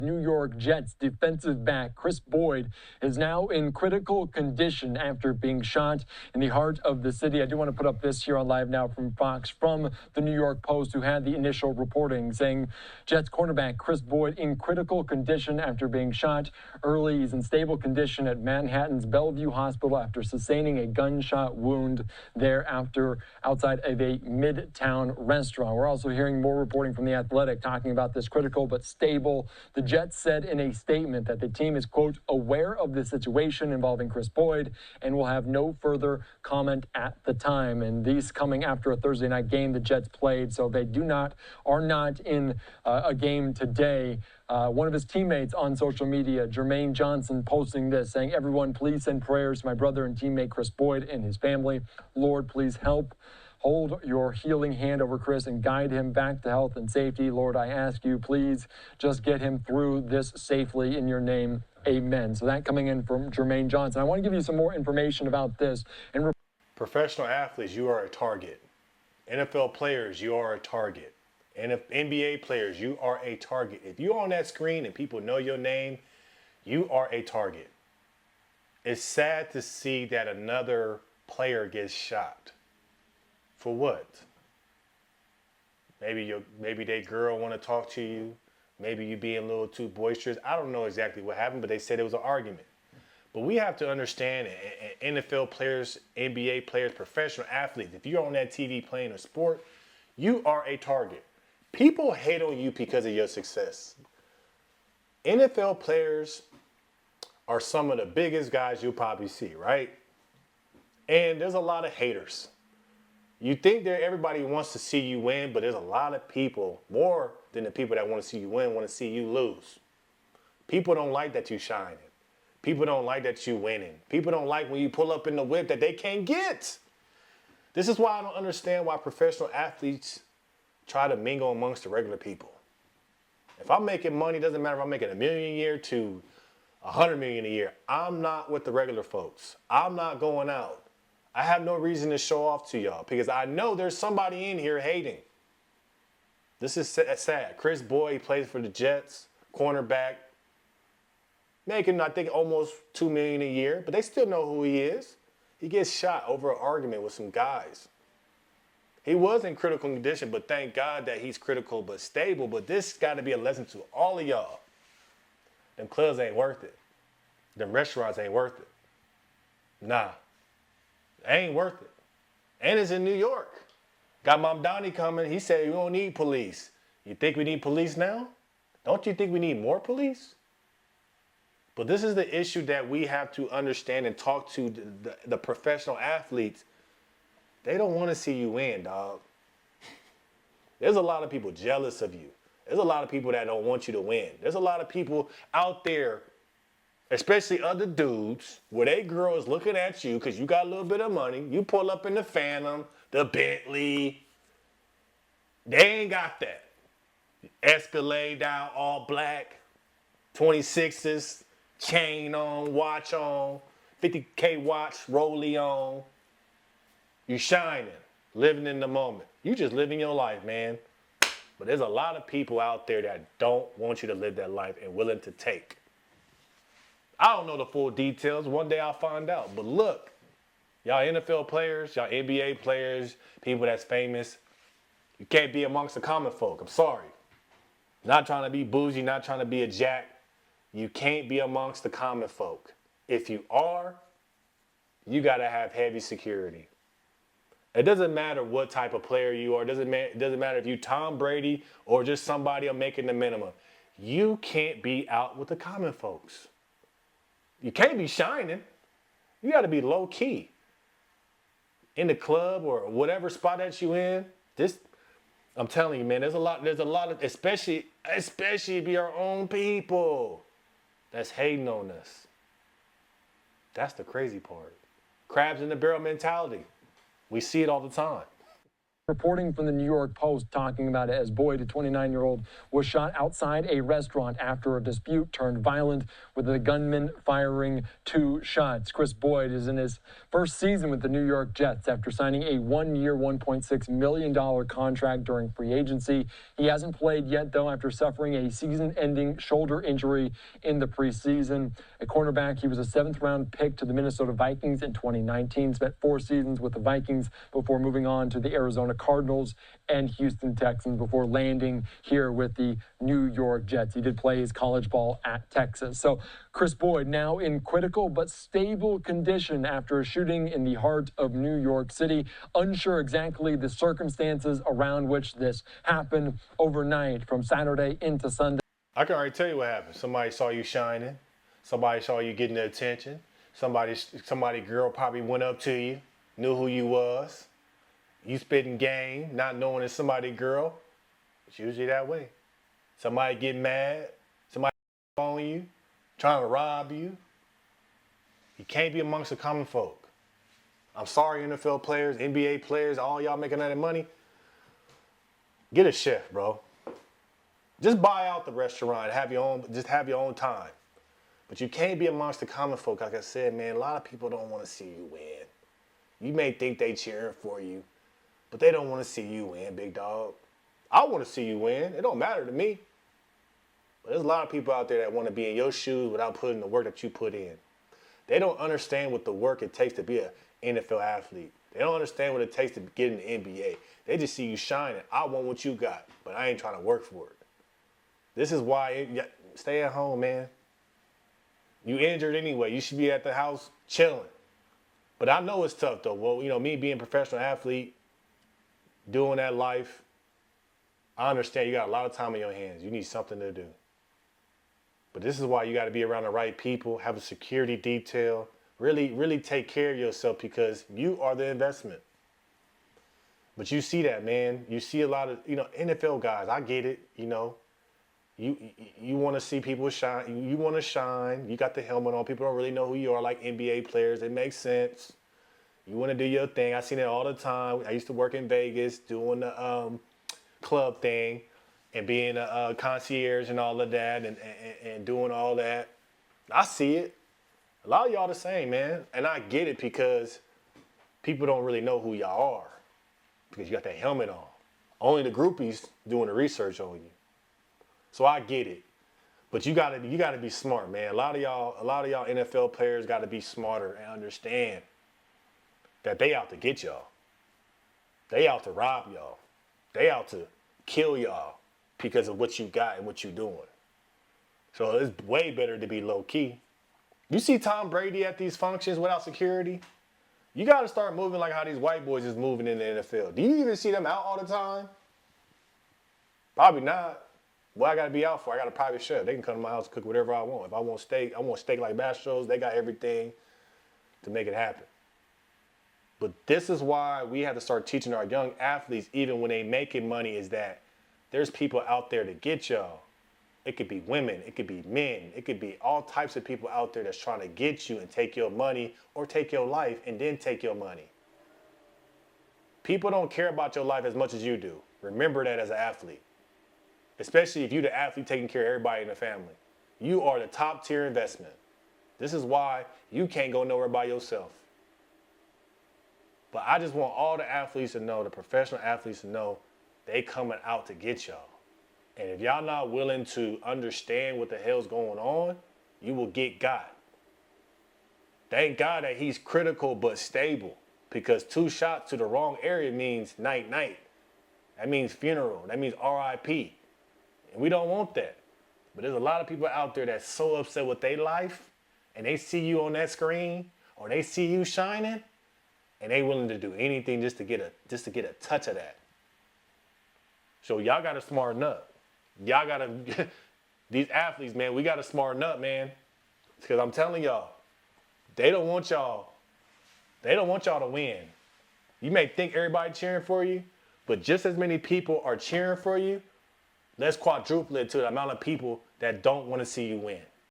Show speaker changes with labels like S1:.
S1: New York Jets defensive back Kris Boyd is now in critical condition after being shot in the heart of the city. I do want to put up this here on Live Now from Fox from the New York Post, who had the initial reporting saying Jets cornerback Kris Boyd in critical condition after being shot early. He's in stable condition at Manhattan's Bellevue Hospital after sustaining a gunshot wound there outside of a Midtown restaurant. We're also hearing more reporting from The Athletic talking about this critical but stable. The Jets said in a statement that the team is, quote, aware of the situation involving Kris Boyd and will have no further comment at the time. And these coming after a Thursday night game the Jets played, so they are not in a game today. One of his teammates on social media, Jermaine Johnson, posting this, saying, everyone, please send prayers to my brother and teammate Kris Boyd and his family. Lord, please help. Hold your healing hand over Kris and guide him back to health and safety. Lord, I ask you, please just get him through this safely in your name. Amen. So that coming in from Jermaine Johnson. I want to give you some more information about this.
S2: Professional athletes, you are a target. NFL players, you are a target. And if NBA players, you are a target. If you're on that screen and people know your name, you are a target. It's sad to see that another player gets shot. For what? Maybe that girl want to talk to you. Maybe you being a little too boisterous. I don't know exactly what happened, but they said it was an argument. But we have to understand, NFL players, NBA players, professional athletes, if you're on that TV playing a sport, you are a target. People hate on you because of your success. NFL players are some of the biggest guys you'll probably see, right? And there's a lot of haters. You think that everybody wants to see you win, but there's a lot of people, more than the people that want to see you win, want to see you lose. People don't like that you shining. People don't like that you winning. People don't like when you pull up in the whip that they can't get. This is why I don't understand why professional athletes try to mingle amongst the regular people. If I'm making money, it doesn't matter if I'm making $1 million a year to $100 million a year. I'm not with the regular folks. I'm not going out. I have no reason to show off to y'all because I know there's somebody in here hating. This is sad. Kris Boyd plays for the Jets, cornerback, making, I think, almost $2 million a year, but they still know who he is. He gets shot over an argument with some guys. He was in critical condition, but thank God that he's critical but stable. But this got to be a lesson to all of y'all. Them clubs ain't worth it. Them restaurants ain't worth it. Nah. Ain't worth it. And it's in New York. Got Mom Donnie coming. He said, we don't need police. You think we need police now? Don't you think we need more police? But this is the issue that we have to understand and talk to the professional athletes. They don't want to see you win, dog. There's a lot of people jealous of you. There's a lot of people that don't want you to win. There's a lot of people out there, especially other dudes, where they girl is looking at you because you got a little bit of money. You pull up in the Phantom, the Bentley. They ain't got that. Escalade down, all black, 26s, chain on, watch on, 50K watch, rollie on. You shining, living in the moment. You just living your life, man. But there's a lot of people out there that don't want you to live that life and willing to take. I don't know the full details. One day I'll find out. But look, y'all NFL players, y'all NBA players, people that's famous, you can't be amongst the common folk. I'm sorry. Not trying to be bougie, not trying to be a jack. You can't be amongst the common folk. If you are, you got to have heavy security. It doesn't matter what type of player you are. It doesn't matter if you Tom Brady or just somebody making the minimum. You can't be out with the common folks. You can't be shining. You got to be low key. In the club or whatever spot that you in. I'm telling you, man, there's a lot of, especially if you're our own people that's hating on us. That's the crazy part. Crabs in the barrel mentality. We see it all the time.
S1: Reporting from the New York Post talking about it as Boyd, a 29-year-old, was shot outside a restaurant after a dispute turned violent with the gunman firing 2 shots. Kris Boyd is in his first season with the New York Jets after signing a 1-year, $1.6 million contract during free agency. He hasn't played yet, though, after suffering a season-ending shoulder injury in the preseason. A cornerback, he was a 7th-round pick to the Minnesota Vikings in 2019, spent 4 seasons with the Vikings before moving on to the Arizona Cardinals and Houston Texans before landing here with the New York Jets. He did play his college ball at Texas. So Kris Boyd now in critical but stable condition after a shooting in the heart of New York City. Unsure exactly the circumstances around which this happened overnight from Saturday into Sunday.
S2: I can already tell you what happened. Somebody saw you shining. Somebody saw you getting the attention. Somebody girl probably went up to you, knew who you was. You spitting game, not knowing it's somebody girl. It's usually that way. Somebody get mad, somebody on you, trying to rob you. You can't be amongst the common folk. I'm sorry, NFL players, NBA players, all y'all making that money. Get a chef, bro. Just buy out the restaurant, have your own time. But you can't be amongst the common folk. Like I said, man, a lot of people don't want to see you win. You may think they cheering for you, but they don't want to see you win, big dog. I want to see you win. It don't matter to me. But there's a lot of people out there that want to be in your shoes without putting the work that you put in. They don't understand what the work it takes to be an NFL athlete. They don't understand what it takes to get in the NBA. They just see you shining. I want what you got, but I ain't trying to work for it. This is why stay at home, man. You injured anyway. You should be at the house chilling. But I know it's tough, though. Well, you know, me being a professional athlete, doing that life, I understand you got a lot of time on your hands. You need something to do. But this is why you got to be around the right people, have a security detail, really take care of yourself because you are the investment. But you see that, man. You see a lot of, NFL guys. I get it, You want to see people shine. You want to shine. You got the helmet on. People don't really know who you are like NBA players. It makes sense. You want to do your thing. I seen it all the time. I used to work in Vegas doing the club thing and being a concierge and all of that and doing all that. I see it. A lot of y'all the same, man. And I get it because people don't really know who y'all are because you got that helmet on. Only the groupies doing the research on you. So I get it. But you gotta be smart, man. A lot of y'all NFL players gotta be smarter and understand that they out to get y'all. They out to rob y'all. They out to kill y'all because of what you got and what you doing. So it's way better to be low key. You see Tom Brady at these functions without security? You gotta start moving like how these white boys is moving in the NFL. Do you even see them out all the time? Probably not. What I gotta be out for? I got a private chef. They can come to my house and cook whatever I want. If I want steak like Bastro's. They got everything to make it happen. But this is why we have to start teaching our young athletes, even when they making money, is that there's people out there to get y'all. It could be women, it could be men, it could be all types of people out there that's trying to get you and take your money or take your life and then take your money. People don't care about your life as much as you do. Remember that as an athlete. Especially if you're the athlete taking care of everybody in the family. You are the top tier investment. This is why you can't go nowhere by yourself. But I just want all the athletes to know, the professional athletes to know, they coming out to get y'all. And if y'all not willing to understand what the hell's going on, you will get got. Thank God that he's critical but stable, because 2 shots to the wrong area means night-night. That means funeral. That means RIP. And we don't want that. But there's a lot of people out there that's so upset with their life, and they see you on that screen, or they see you shining, and they willing to do anything just to get a touch of that. So y'all gotta smarten up. Y'all gotta, these athletes, man, we gotta smarten up, man. Because I'm telling y'all, they don't want y'all to win. You may think everybody cheering for you, but just as many people are cheering for you, let's quadruple it to the amount of people that don't want to see you win.